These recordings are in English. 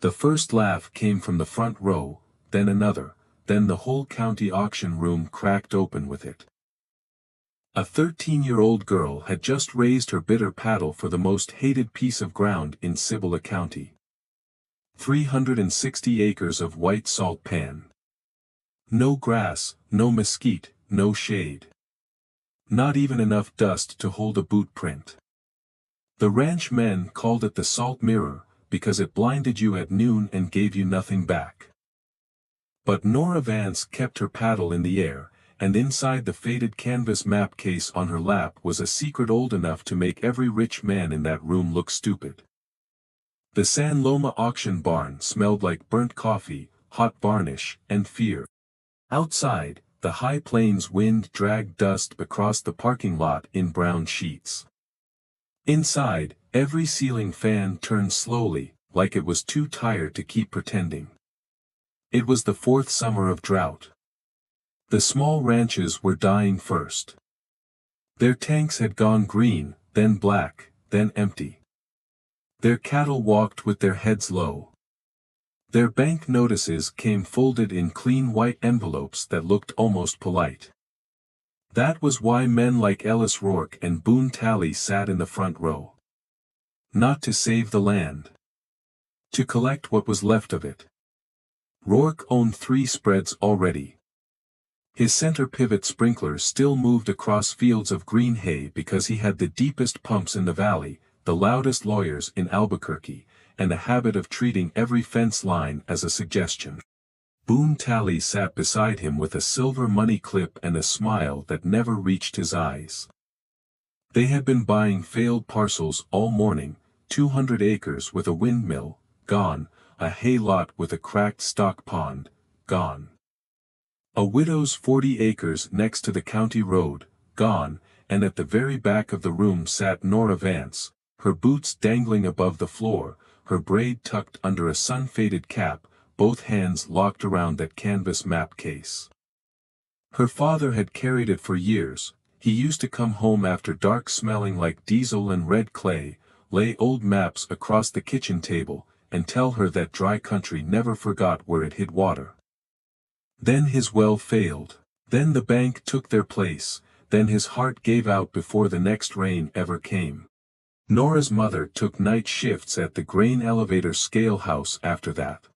The first laugh came from the front row, then another, then the whole county auction room cracked open with it. A 13-year-old girl had just raised her bitter paddle for the most hated piece of ground in Cibola County. 360 acres of white salt pan. No grass, no mesquite, no shade. Not even enough dust to hold a boot print. The ranch men called it the salt mirror, because it blinded you at noon and gave you nothing back. But Nora Vance kept her paddle in the air, and inside the faded canvas map case on her lap was a secret old enough to make every rich man in that room look stupid. The San Loma auction barn smelled like burnt coffee, hot varnish, and fear. Outside, the high plains wind dragged dust across the parking lot in brown sheets. Inside, every ceiling fan turned slowly, like it was too tired to keep pretending. It was the fourth summer of drought. The small ranches were dying first. Their tanks had gone green, then black, then empty. Their cattle walked with their heads low. Their bank notices came folded in clean white envelopes that looked almost polite. That was why men like Ellis Rourke and Boone Talley sat in the front row. Not to save the land. To collect what was left of it. Rourke owned 3 spreads already. His center pivot sprinkler still moved across fields of green hay because he had the deepest pumps in the valley, the loudest lawyers in Albuquerque, and a habit of treating every fence line as a suggestion. Boone Talley sat beside him with a silver money clip and a smile that never reached his eyes. They had been buying failed parcels all morning, 200 acres with a windmill, gone, a hay lot with a cracked stock pond, gone. A widow's 40 acres next to the county road, gone, and at the very back of the room sat Nora Vance, her boots dangling above the floor, her braid tucked under a sun-faded cap, both hands locked around that canvas map case. Her father had carried it for years. He used to come home after dark smelling like diesel and red clay, lay old maps across the kitchen table, and tell her that dry country never forgot where it hid water. Then his well failed. Then the bank took their place. Then his heart gave out before the next rain ever came. Nora's mother took night shifts at the grain elevator scale house after that.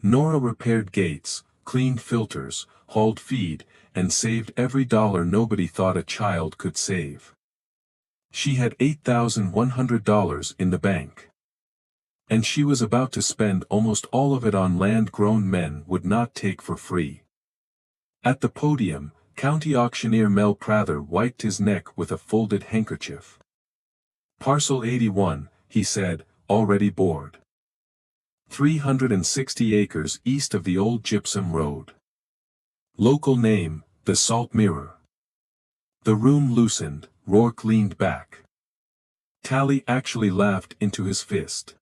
Nora repaired gates, cleaned filters, hauled feed, and saved every dollar nobody thought a child could save. She had $8,100 in the bank. And she was about to spend almost all of it on land grown men would not take for free. At the podium, county auctioneer Mel Prather wiped his neck with a folded handkerchief. Parcel 81, he said, already bored. 360 acres east of the old gypsum road. Local name, the Salt Mirror. The room loosened, Rourke leaned back. Talley actually laughed into his fist.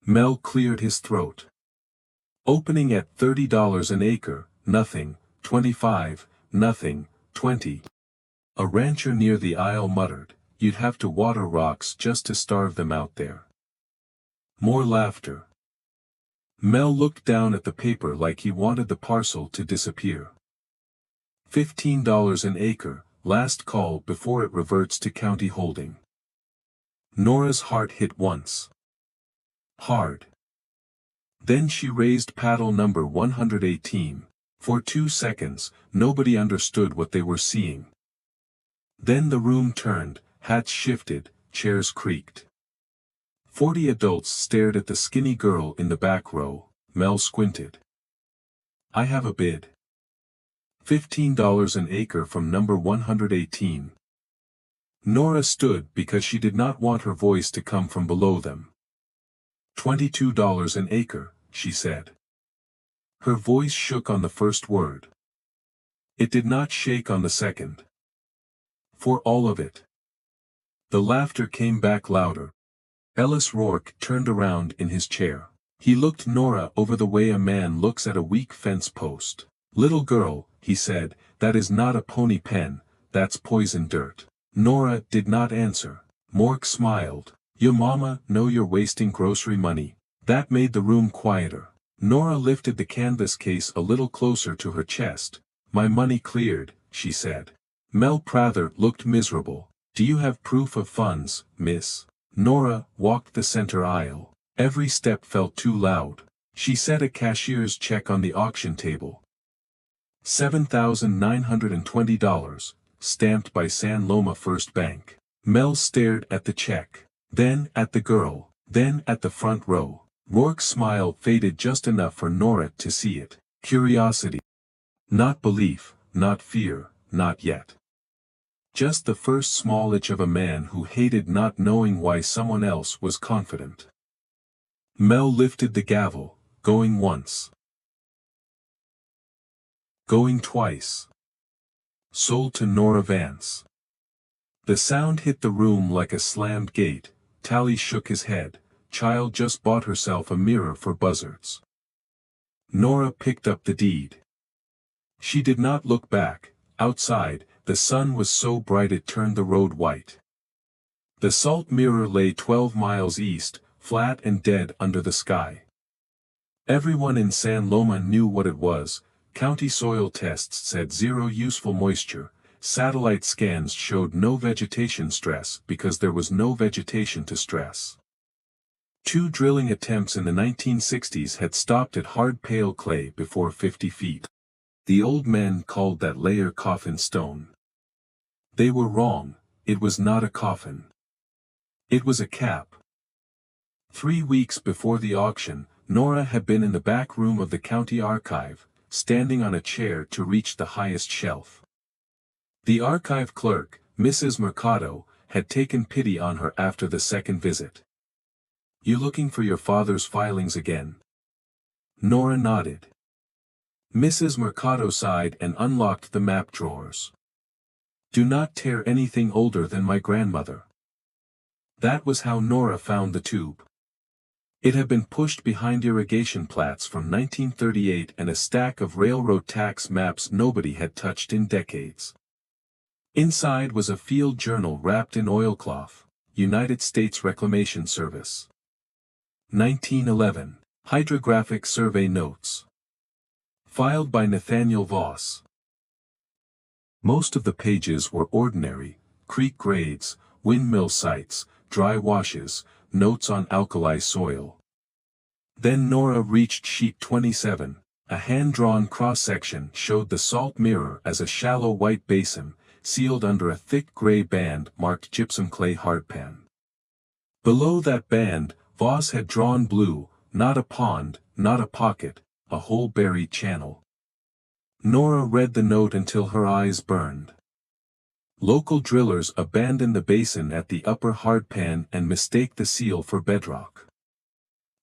Mel cleared his throat. Opening at $30 an acre, nothing, 25, nothing, 20. A rancher near the aisle muttered, "You'd have to water rocks just to starve them out there." More laughter. Mel looked down at the paper like he wanted the parcel to disappear. $15 an acre, last call before it reverts to county holding. Nora's heart hit once. Hard. Then she raised paddle number 118. For 2 seconds, nobody understood what they were seeing. Then the room turned, hats shifted, chairs creaked. 40 adults stared at the skinny girl in the back row. Mel squinted. "I have a bid. $15 an acre from number 118. Nora stood because she did not want her voice to come from below them. $22 an acre, she said. Her voice shook on the first word. It did not shake on the second. For all of it. The laughter came back louder. Ellis Rourke turned around in his chair. He looked Nora over the way a man looks at a weak fence post. "Little girl," he said, "that is not a pony pen, that's poison dirt." Nora did not answer. Rourke smiled. "Your mama know you're wasting grocery money. That made the room quieter. Nora lifted the canvas case a little closer to her chest. "My money cleared," she said. Mel Prather looked miserable. "Do you have proof of funds, miss?" Nora walked the center aisle. Every step felt too loud. She set a cashier's check on the auction table. $7,920, stamped by San Loma First Bank. Mel stared at the check, then at the girl, then at the front row. Rourke's smile faded just enough for Nora to see it. Curiosity. Not belief, not fear, not yet. Just the first small itch of a man who hated not knowing why someone else was confident. Mel lifted the gavel, going once. Going twice. Sold to Nora Vance. The sound hit the room like a slammed gate. Tally shook his head. Child just bought herself a mirror for buzzards. Nora picked up the deed. She did not look back. Outside, the sun was so bright it turned the road white. The salt mirror lay 12 miles east, flat and dead under the sky. Everyone in San Loma knew what it was. County soil tests said zero useful moisture. Satellite scans showed no vegetation stress because there was no vegetation to stress. 2 drilling attempts in the 1960s had stopped at hard pale clay before 50 feet. The old men called that layer coffin stone. They were wrong. It was not a coffin. It was a cap. 3 weeks before the auction, Nora had been in the back room of the county archive, standing on a chair to reach the highest shelf. The archive clerk, Mrs. Mercado, had taken pity on her after the second visit. "You looking for your father's filings again?" Nora nodded. Mrs. Mercado sighed and unlocked the map drawers. "Do not tear anything older than my grandmother." That was how Nora found the tube. It had been pushed behind irrigation plats from 1938 and a stack of railroad tax maps nobody had touched in decades. Inside was a field journal wrapped in oilcloth. United States Reclamation Service. 1911. Hydrographic Survey Notes. Filed by Nathaniel Voss. Most of the pages were ordinary: creek grades, windmill sites, dry washes, notes on alkali soil. Then Nora reached sheet 27. A hand-drawn cross-section showed the salt mirror as a shallow white basin, sealed under a thick gray band marked gypsum clay hardpan. Below that band, Voss had drawn blue, not a pond, not a pocket, a whole buried channel. Nora read the note until her eyes burned. Local drillers abandon the basin at the upper hardpan and mistake the seal for bedrock.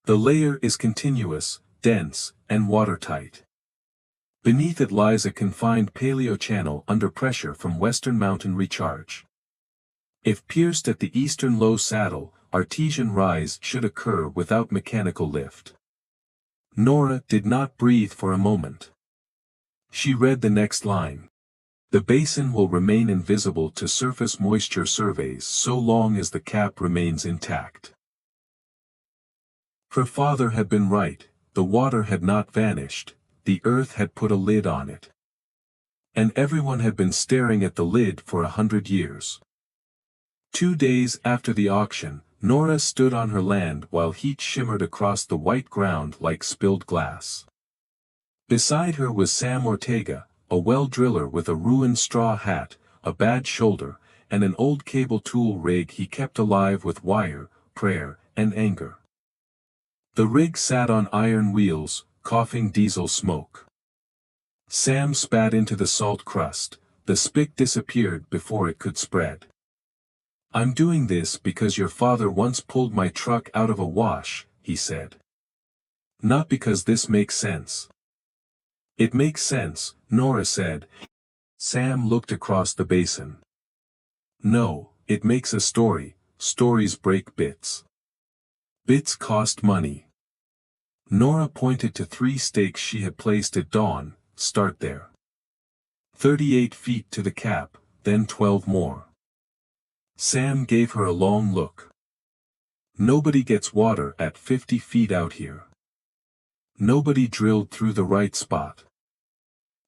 The layer is continuous, dense, and watertight. Beneath it lies a confined paleochannel under pressure from western mountain recharge. If pierced at the eastern low saddle, Artesian rise should occur without mechanical lift. Nora did not breathe for a moment. She read the next line. The basin will remain invisible to surface moisture surveys so long as the cap remains intact. Her father had been right. The water had not vanished. The earth had put a lid on it. And everyone had been staring at the lid for 100 years. 2 days after the auction, Nora stood on her land while heat shimmered across the white ground like spilled glass. Beside her was Sam Ortega, a well driller with a ruined straw hat, a bad shoulder, and an old cable tool rig he kept alive with wire, prayer, and anger. The rig sat on iron wheels, coughing diesel smoke. Sam spat into the salt crust. The spick disappeared before it could spread. "I'm doing this because your father once pulled my truck out of a wash," he said. "Not because this makes sense." "It makes sense," Nora said. Sam looked across the basin. "No, it makes a story. Stories break bits. Bits cost money." Nora pointed to 3 stakes she had placed at dawn. "Start there. 38 feet to the cap, then 12 more." Sam gave her a long look. Nobody gets water at 50 feet out here. Nobody drilled through the right spot.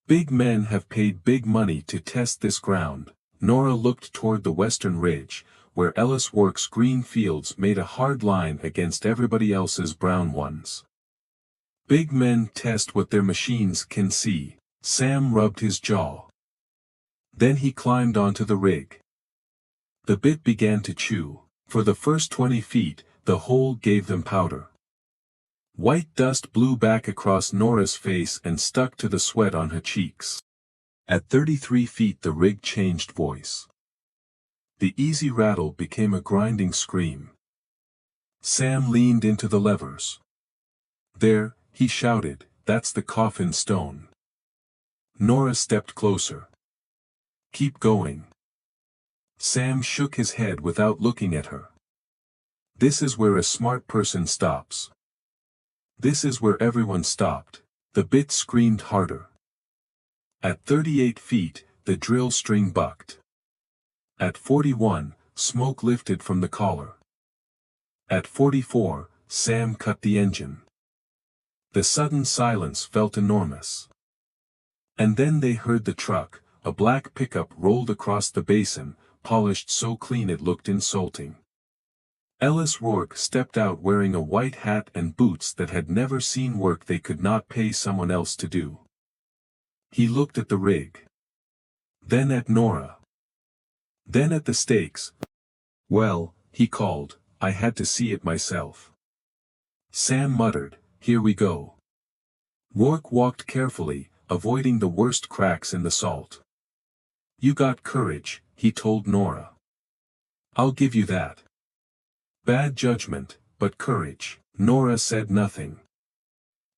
Big men have paid big money to test this ground. Nora looked toward the western ridge, where Ellis Works' green fields made a hard line against everybody else's brown ones. Big men test what their machines can see. Sam rubbed his jaw. Then he climbed onto the rig. The bit began to chew. For the first 20 feet, the hole gave them powder. White dust blew back across Nora's face and stuck to the sweat on her cheeks. At 33 feet the rig changed voice. The easy rattle became a grinding scream. Sam leaned into the levers. "There," he shouted, "that's the coffin stone." Nora stepped closer. "Keep going." Sam shook his head without looking at her. "This is where a smart person stops. This is where everyone stopped." The bit screamed harder. At 38 feet, the drill string bucked. At 41, smoke lifted from the collar. At 44, Sam cut the engine. The sudden silence felt enormous. And then they heard the truck, a black pickup, rolled across the basin, polished so clean it looked insulting. Ellis Rourke stepped out wearing a white hat and boots that had never seen work they could not pay someone else to do. He looked at the rig. Then at Nora. Then at the stakes. "Well," he called, "I had to see it myself." Sam muttered, "Here we go." Rourke walked carefully, avoiding the worst cracks in the salt. "You got courage," he told Nora. "I'll give you that. Bad judgment, but courage." Nora said nothing.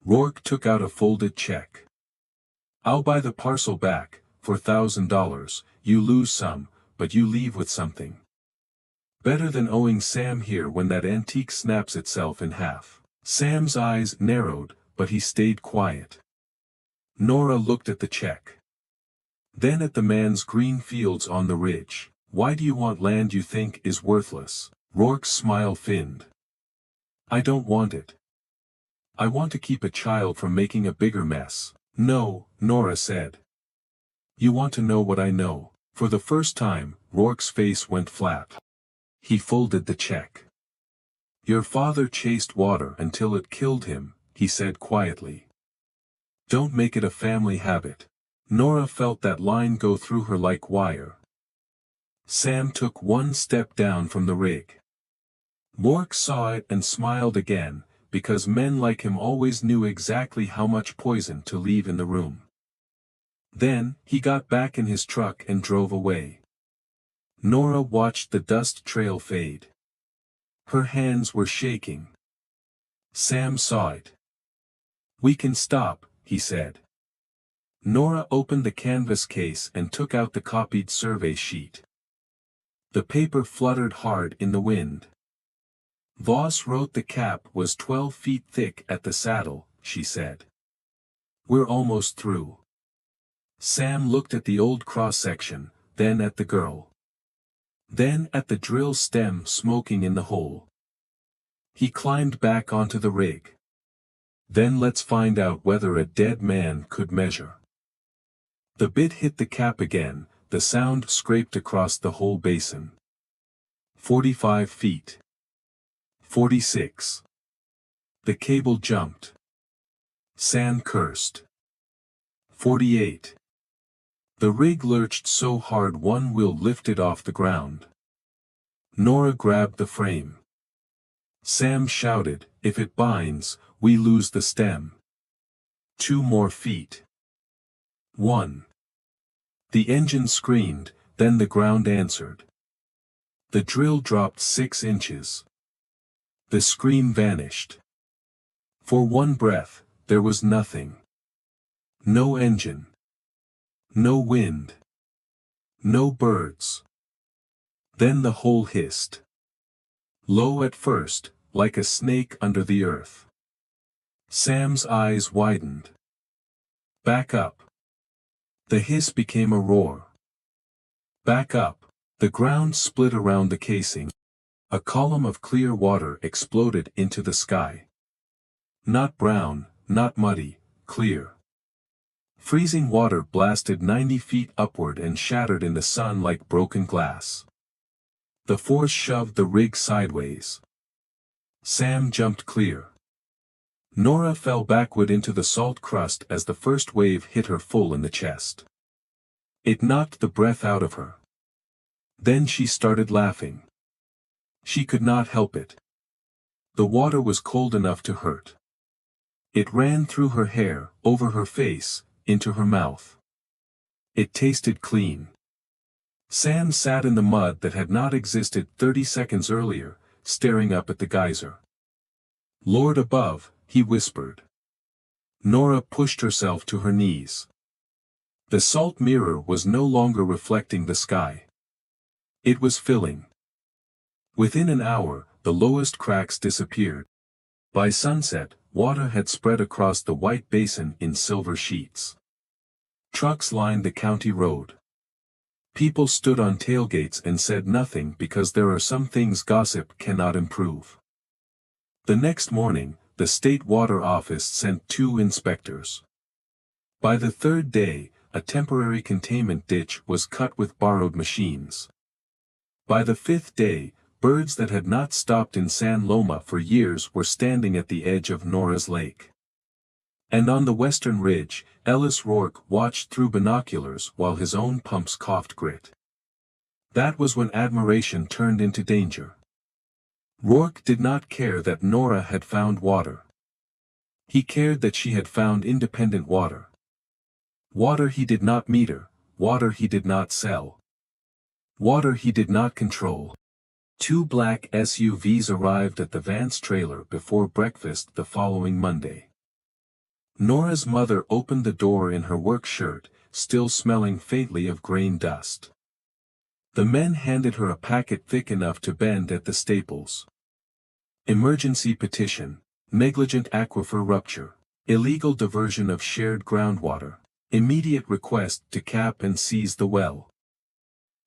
Rourke took out a folded check. "I'll buy the parcel back, for $1,000, you lose some, but you leave with something. Better than owing Sam here when that antique snaps itself in half." Sam's eyes narrowed, but he stayed quiet. Nora looked at the check. Then at the man's green fields on the ridge. "Why do you want land you think is worthless?" Rourke's smile thinned. "I don't want it. I want to keep a child from making a bigger mess." "No," Nora said. "You want to know what I know." For the first time, Rourke's face went flat. He folded the check. "Your father chased water until it killed him," he said quietly. "Don't make it a family habit." Nora felt that line go through her like wire. Sam took one step down from the rig. Rourke saw it and smiled again, because men like him always knew exactly how much poison to leave in the room. Then, he got back in his truck and drove away. Nora watched the dust trail fade. Her hands were shaking. Sam saw it. "We can stop," he said. Nora opened the canvas case and took out the copied survey sheet. The paper fluttered hard in the wind. "Voss wrote the cap was 12 feet thick at the saddle," she said. "We're almost through." Sam looked at the old cross-section, then at the girl. Then at the drill stem smoking in the hole. He climbed back onto the rig. "Then let's find out whether a dead man could measure." The bit hit the cap again, the sound scraped across the whole basin. 45 feet. 46. The cable jumped. Sam cursed. 48. The rig lurched so hard one wheel lifted off the ground. Nora grabbed the frame. Sam shouted, "If it binds, we lose the stem." 2 more feet. 1. The engine screamed, then the ground answered. The drill dropped 6 inches. The scream vanished. For one breath, there was nothing. No engine. No wind. No birds. Then the hole hissed. Low at first, like a snake under the earth. Sam's eyes widened. "Back up." The hiss became a roar. "Back up." The ground split around the casing. A column of clear water exploded into the sky. Not brown, not muddy, clear. Freezing water blasted 90 feet upward and shattered in the sun like broken glass. The force shoved the rig sideways. Sam jumped clear. Nora fell backward into the salt crust as the first wave hit her full in the chest. It knocked the breath out of her. Then she started laughing. She could not help it. The water was cold enough to hurt. It ran through her hair, over her face, into her mouth. It tasted clean. Sam sat in the mud that had not existed 30 seconds earlier, staring up at the geyser. "Lord above," he whispered. Nora pushed herself to her knees. The salt mirror was no longer reflecting the sky. It was filling. Within an hour, the lowest cracks disappeared. By sunset, water had spread across the white basin in silver sheets. Trucks lined the county road. People stood on tailgates and said nothing because there are some things gossip cannot improve. The next morning, the state water office sent 2 inspectors. By the 3rd day, a temporary containment ditch was cut with borrowed machines. By the 5th day, birds that had not stopped in San Loma for years were standing at the edge of Nora's lake. And on the western ridge, Ellis Rourke watched through binoculars while his own pumps coughed grit. That was when admiration turned into danger. Rourke did not care that Nora had found water. He cared that she had found independent water. Water he did not meter, water he did not sell. Water he did not control. 2 black SUVs arrived at the Vance trailer before breakfast the following Monday. Nora's mother opened the door in her work shirt, still smelling faintly of grain dust. The men handed her a packet thick enough to bend at the staples. Emergency petition, negligent aquifer rupture, illegal diversion of shared groundwater, immediate request to cap and seize the well.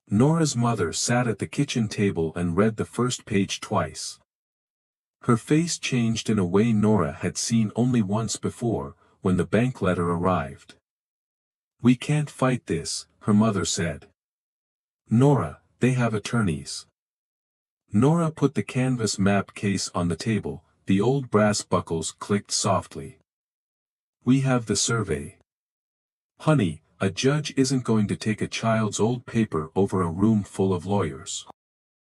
Nora's mother sat at the kitchen table and read the first page twice. Her face changed in a way Nora had seen only once before, when the bank letter arrived. "We can't fight this," her mother said. "Nora, they have attorneys." Nora put the canvas map case on the table, the old brass buckles clicked softly. "We have the survey." "Honey, a judge isn't going to take a child's old paper over a room full of lawyers."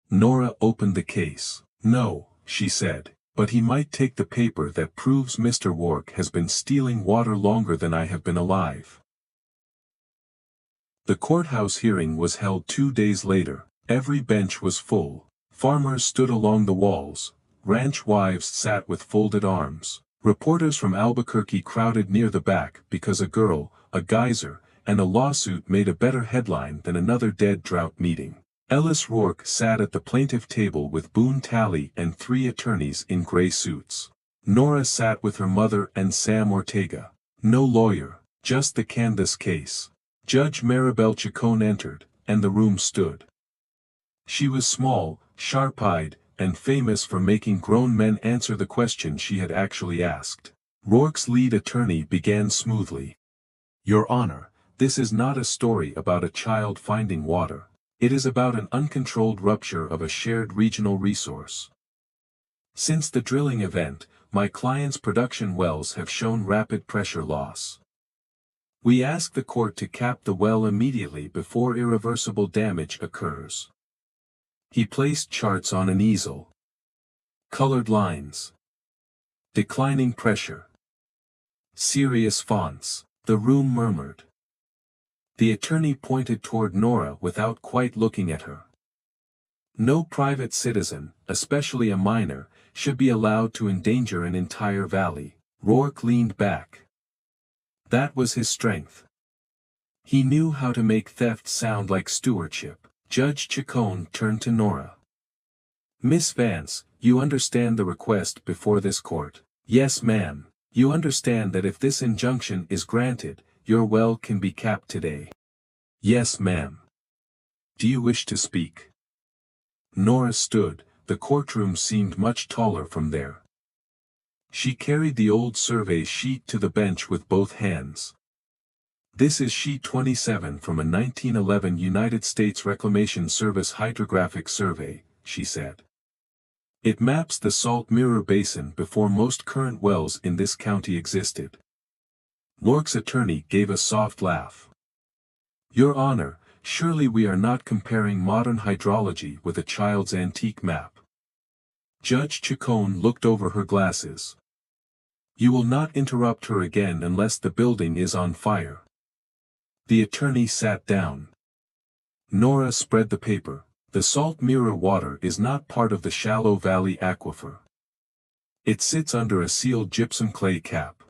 Nora opened the case. "No," she said, "but he might take the paper that proves Mr. Rourke has been stealing water longer than I have been alive." The courthouse hearing was held 2 days later. Every bench was full. Farmers stood along the walls. Ranch wives sat with folded arms. Reporters from Albuquerque crowded near the back because a girl, a geyser, and a lawsuit made a better headline than another dead drought meeting. Ellis Rourke sat at the plaintiff table with Boone Talley and 3 attorneys in gray suits. Nora sat with her mother and Sam Ortega. No lawyer, just the canvas case. Judge Maribel Chacon entered, and the room stood. She was small, sharp-eyed, and famous for making grown men answer the question she had actually asked. Rourke's lead attorney began smoothly. "Your Honor, this is not a story about a child finding water. It is about an uncontrolled rupture of a shared regional resource. Since the drilling event, my client's production wells have shown rapid pressure loss. We ask the court to cap the well immediately before irreversible damage occurs." He placed charts on an easel. Colored lines. Declining pressure. Serious fonts. The room murmured. The attorney pointed toward Nora without quite looking at her. "No private citizen, especially a minor, should be allowed to endanger an entire valley." Rourke leaned back. That was his strength. He knew how to make theft sound like stewardship. Judge Chacon turned to Nora. "Miss Vance, you understand the request before this court?" "Yes, ma'am. You understand that if this injunction is granted, your well can be capped today?" "Yes, ma'am." "Do you wish to speak?" Nora stood, the courtroom seemed much taller from there. She carried the old survey sheet to the bench with both hands. "This is sheet 27 from a 1911 United States Reclamation Service hydrographic survey," she said. "It maps the Salt Mirror Basin before most current wells in this county existed." Rourke's attorney gave a soft laugh. "Your Honor, surely we are not comparing modern hydrology with a child's antique map." Judge Chacon looked over her glasses. "You will not interrupt her again unless the building is on fire." The attorney sat down. Nora spread the paper. "The Salt Mirror water is not part of the shallow valley aquifer. It sits under a sealed gypsum clay cap.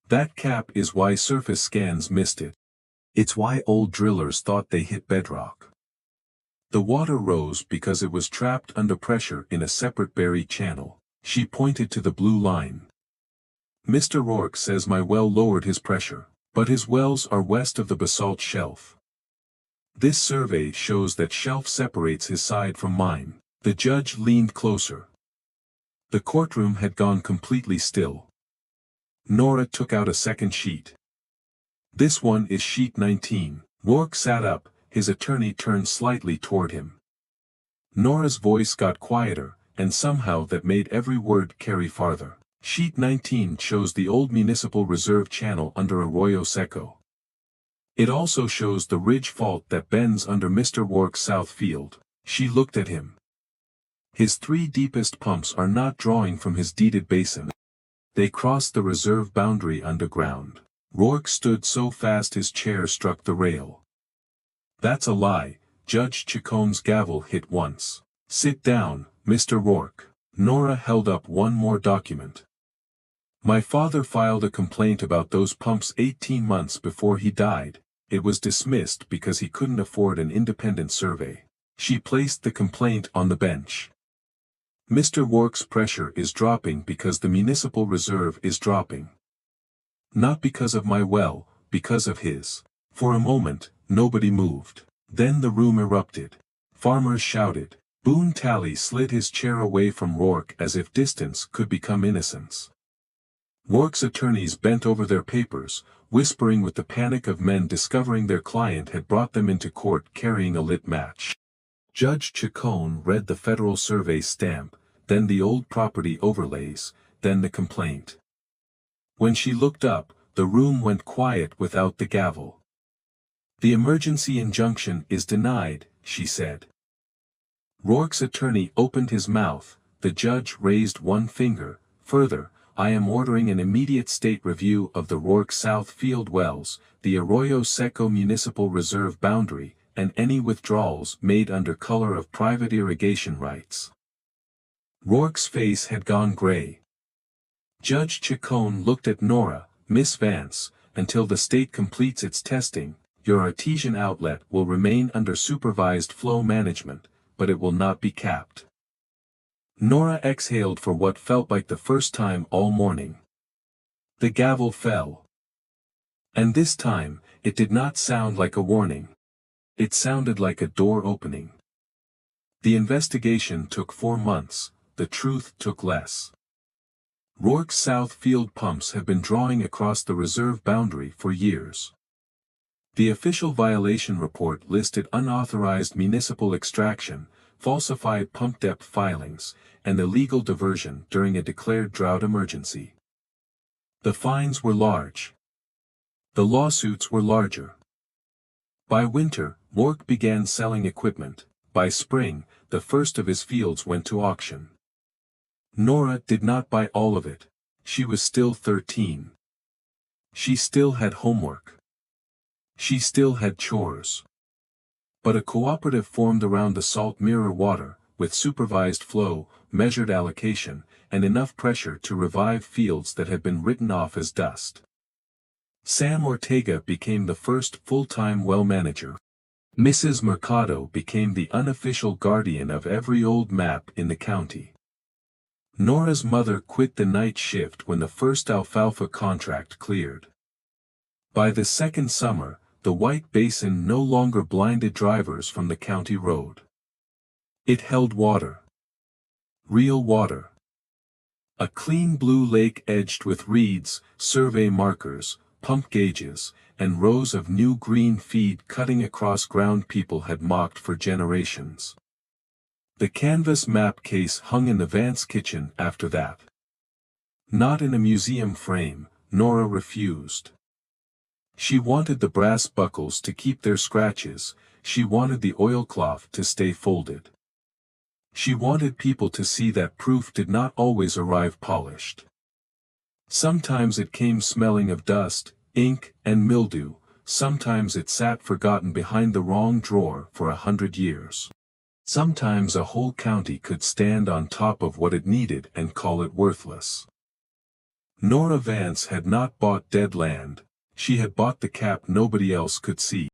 That cap is why surface scans missed it. It's why old drillers thought they hit bedrock. The water rose because it was trapped under pressure in a separate buried channel." She pointed to the blue line. "Mr. Rourke says my well lowered his pressure, but his wells are west of the basalt shelf. This survey shows that shelf separates his side from mine." The judge leaned closer. The courtroom had gone completely still. Nora took out a second sheet. "This one is sheet 19. Rourke sat up, his attorney turned slightly toward him. Nora's voice got quieter, and somehow that made every word carry farther. "Sheet 19 shows the old municipal reserve channel under Arroyo Seco. It also shows the ridge fault that bends under Mr. Rourke's south field." She looked at him. "His 3 deepest pumps are not drawing from his deeded basin. They cross the reserve boundary underground." Rourke stood so fast his chair struck the rail. "That's a lie." Judge Chacon's gavel hit once. "Sit down, Mr. Rourke." Nora held up one more document. "My father filed a complaint about those pumps 18 months before he died. It was dismissed because he couldn't afford an independent survey." She placed the complaint on the bench. "Mr. Rourke's pressure is dropping because the municipal reserve is dropping. Not because of my well, because of his." For a moment, nobody moved. Then the room erupted. Farmers shouted. Boone Tally slid his chair away from Rourke as if distance could become innocence. Rourke's attorneys bent over their papers, whispering with the panic of men discovering their client had brought them into court carrying a lit match. Judge Chacon read the federal survey stamp, then the old property overlays, then the complaint. When she looked up, the room went quiet without the gavel. "The emergency injunction is denied," she said. Rourke's attorney opened his mouth. The judge raised one finger. "Further, I am ordering an immediate state review of the Rourke South Field wells, the Arroyo Seco Municipal Reserve boundary, and any withdrawals made under color of private irrigation rights." Rourke's face had gone gray. Judge Chacon looked at Nora. "Miss Vance, until the state completes its testing, your Artesian outlet will remain under supervised flow management, but it will not be capped." Nora exhaled for what felt like the first time all morning. The gavel fell. And this time, it did not sound like a warning. It sounded like a door opening. The investigation took 4 months, the truth took less. Rourke's South Field pumps have been drawing across the reserve boundary for years. The official violation report listed unauthorized municipal extraction, falsified pump depth filings, and illegal diversion during a declared drought emergency. The fines were large. The lawsuits were larger. By winter, Rourke began selling equipment. By spring, the first of his fields went to auction. Nora did not buy all of it. She was still 13. She still had homework. She still had chores. But a cooperative formed around the Salt Mirror water, with supervised flow, measured allocation, and enough pressure to revive fields that had been written off as dust. Sam Ortega became the first full-time well manager. Mrs. Mercado became the unofficial guardian of every old map in the county. Nora's mother quit the night shift when the first alfalfa contract cleared. By the second summer, the White Basin no longer blinded drivers from the county road. It held water. Real water. A clean blue lake edged with reeds, survey markers, pump gauges, and rows of new green feed cutting across ground people had mocked for generations. The canvas map case hung in the Vance kitchen after that. Not in a museum frame, Nora refused. She wanted the brass buckles to keep their scratches, she wanted the oilcloth to stay folded. She wanted people to see that proof did not always arrive polished. Sometimes it came smelling of dust, ink, and mildew, sometimes it sat forgotten behind the wrong drawer for 100 years. Sometimes a whole county could stand on top of what it needed and call it worthless. Nora Vance had not bought dead land, she had bought the cap nobody else could see.